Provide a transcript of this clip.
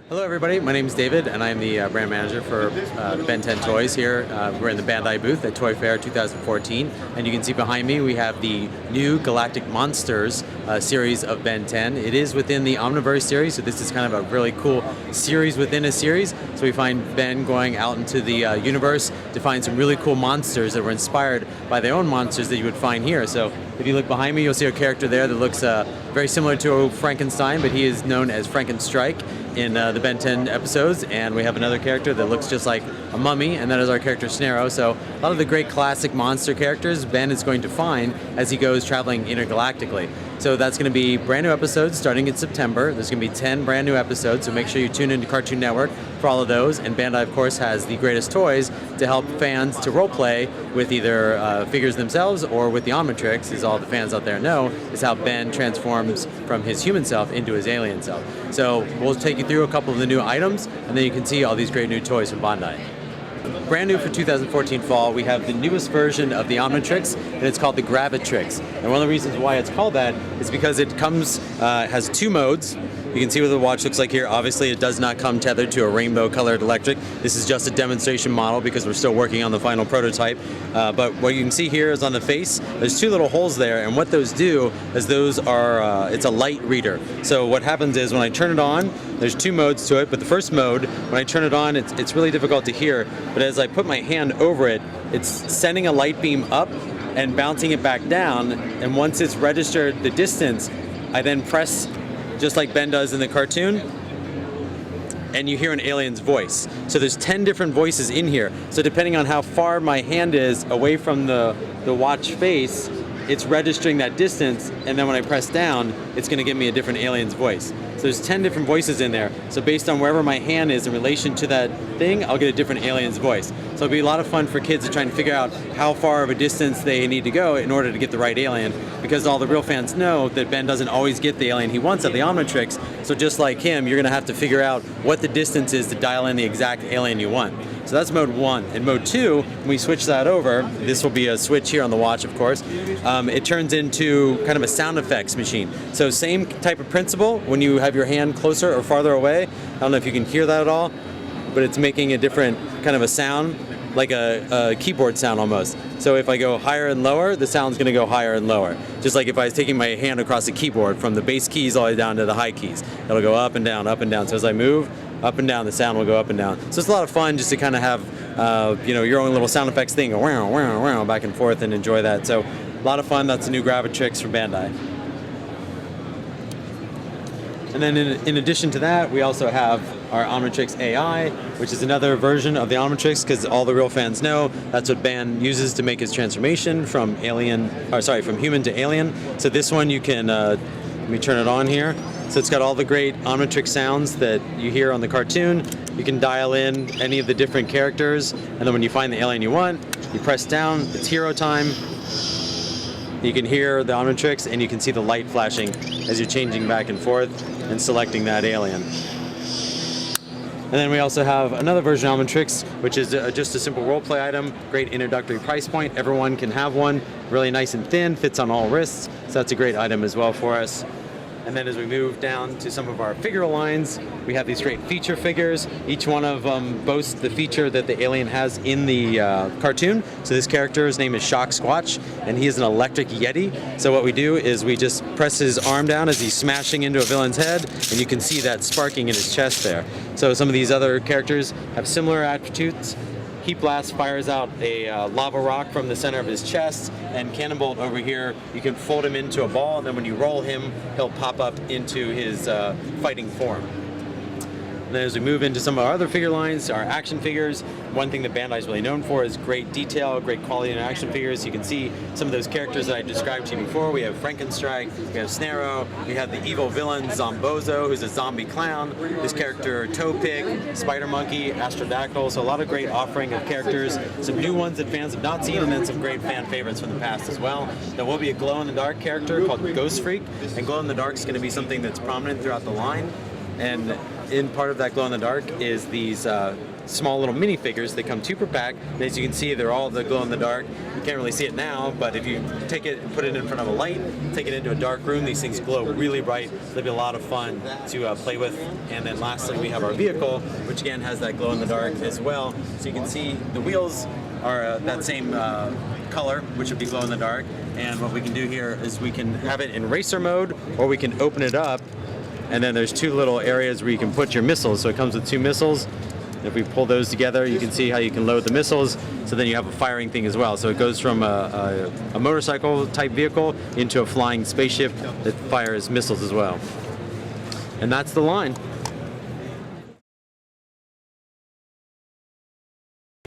Hello everybody, my name is David and I'm the brand manager for Ben 10 Toys here. We're in the Ban Dai booth at Toy Fair 2014, and you can see behind me we have the new Galactic Monsters series of Ben 10. It is within the Omniverse series, so this is kind of a really cool series within a series. So we find Ben going out into the universe to find some really cool monsters that were inspired by their own monsters that you would find here. So if you look behind me, you'll see a character there that looks very similar to Frankenstein, but he is known as Frankenstrike in the Ben 10 episodes, and we have another character that looks just like a mummy, and that is our character Snarrow. So a lot of the great classic monster characters Ben is going to find as he goes traveling intergalactically. So that's going to be brand new episodes starting in September. There's going to be 10 brand new episodes, so make sure you tune into Cartoon Network for all of those. And Bandai, of course, has the greatest toys to help fans to role play with either figures themselves or with the Omnitrix, as all the fans out there know, is how Ben transforms from his human self into his alien self. So we'll take you through a couple of the new items, and then you can see all these great new toys from Bandai. Brand new for 2014 fall, we have the newest version of the Omnitrix, and it's called the Gravitrix. And one of the reasons why it's called that is because it has two modes. You can see what the watch looks like here. Obviously, it does not come tethered to a rainbow-colored electric. This is just a demonstration model because we're still working on the final prototype. But what you can see here is on the face, there's two little holes there, and what those do is those are, it's a light reader. So what happens is when I turn it on, there's two modes to it, but the first mode, when I turn it on, it's really difficult to hear, but as I put my hand over it, it's sending a light beam up and bouncing it back down, and once it's registered the distance, I then press, just like Ben does in the cartoon, and you hear an alien's voice. So there's 10 different voices in here. So depending on how far my hand is away from the watch face, it's registering that distance, and then when I press down, it's going to give me a different alien's voice. So there's 10 different voices in there. So based on wherever my hand is in relation to that thing, I'll get a different alien's voice. So it'll be a lot of fun for kids to try and figure out how far of a distance they need to go in order to get the right alien, because all the real fans know that Ben doesn't always get the alien he wants at the Omnitrix. So just like him, you're going to have to figure out what the distance is to dial in the exact alien you want. So that's mode 1. In mode 2, when we switch that over, this will be a switch here on the watch, of course, it turns into kind of a sound effects machine. So same type of principle when you have your hand closer or farther away. I don't know if you can hear that at all, but it's making a different kind of a sound, like a keyboard sound almost. So if I go higher and lower, the sound's going to go higher and lower. Just like if I was taking my hand across a keyboard from the bass keys all the way down to the high keys. It'll go up and down, up and down. So as I move, up and down, the sound will go up and down. So it's a lot of fun just to kind of have your own little sound effects thing, go wow, wow, wow, back and forth, and enjoy that. So a lot of fun. That's a new Gravitrix from Bandai. And then in addition to that, we also have our Omnitrix Ai, which is another version of the Omnitrix, because all the real fans know that's what Ben uses to make his transformation from human to alien. So this one you can, let me turn it on here. So it's got all the great Omnitrix sounds that you hear on the cartoon. You can dial in any of the different characters, and then when you find the alien you want, you press down, it's hero time. You can hear the Omnitrix, and you can see the light flashing as you're changing back and forth and selecting that alien. And then we also have another version of Omnitrix, which is just a simple roleplay item, great introductory price point. Everyone can have one, really nice and thin, fits on all wrists, so that's a great item as well for us. And then as we move down to some of our figure lines, we have these great feature figures. Each one of them boasts the feature that the alien has in the cartoon. So this character's name is Shock Squatch, and he is an electric yeti. So what we do is we just press his arm down as he's smashing into a villain's head, and you can see that sparking in his chest there. So some of these other characters have similar attributes. Heat Blast fires out a lava rock from the center of his chest, and Cannonbolt over here, you can fold him into a ball, and then when you roll him, he'll pop up into his fighting form. And then as we move into some of our other figure lines, our action figures, one thing that Bandai is really known for is great detail, great quality in action figures. You can see some of those characters that I described to you before. We have Frankenstrike, we have Snarrow, we have the evil villain Zombozo, who's a zombie clown, this character Toepig, Spider Monkey, Astrodactyl, so a lot of great offering of characters, some new ones that fans have not seen, and then some great fan favorites from the past as well. There will be a glow-in-the-dark character called Ghost Freak, and glow-in-the-dark is going to be something that's prominent throughout the line, and in part of that glow-in-the-dark is these small little minifigures. They come 2 per pack, and as you can see, they're all the glow in the dark. You can't really see it now, but if you take it and put it in front of a light, take it into a dark room, these things glow really bright. They'll be a lot of fun to play with. And then lastly, we have our vehicle, which again has that glow in the dark as well. So you can see the wheels are that same color, which would be glow in the dark. And what we can do here is we can have it in racer mode, or we can open it up, and then there's 2 little areas where you can put your missiles. So it comes with 2 missiles. If we pull those together, you can see how you can load the missiles. So then you have a firing thing as well. So it goes from a motorcycle type vehicle into a flying spaceship that fires missiles as well. And that's the line.